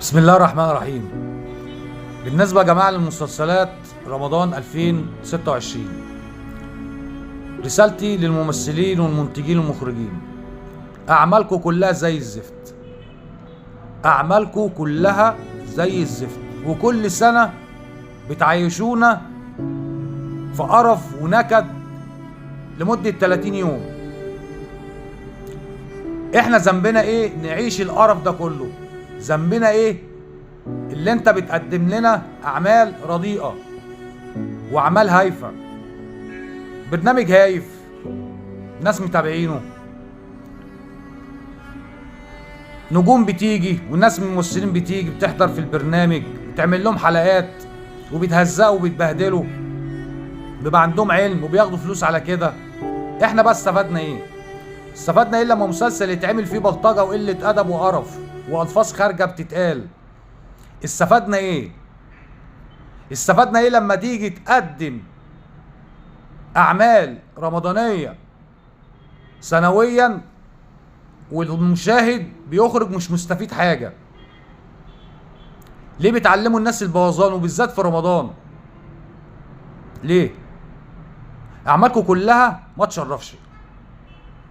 بسم الله الرحمن الرحيم. بالنسبة يا جماعة للمسلسلات رمضان 2026، رسالتي للممثلين والمنتجين والمخرجين: أعمالكم كلها زي الزفت، أعمالكم كلها زي الزفت، وكل سنة بتعيشونا في قرف ونكد لمدة 30 يوم. احنا ذنبنا ايه نعيش القرف ده كله؟ ذنبنا ايه اللي انت بتقدم لنا اعمال رديئة واعمال هايفة؟ برنامج هايف، ناس متابعينه، نجوم بتيجي والناس من الممثلين بتيجي بتحضر في البرنامج، بتعمل لهم حلقات وبيتهزقوا وبيتبهدلوا، بيبقى عندهم علم وبياخدوا فلوس على كده. احنا بس استفدنا ايه؟ استفدنا ايه لما مسلسل يتعمل فيه بلطجة وقلة ادب وقرف والفاظ خارجة بتتقال؟ استفدنا ايه؟ استفدنا ايه لما تيجي تقدم اعمال رمضانية سنويا والمشاهد بيخرج مش مستفيد حاجة؟ ليه بتعلموا الناس البوظان وبالذات في رمضان؟ ليه؟ اعمالكم كلها ما تشرفش.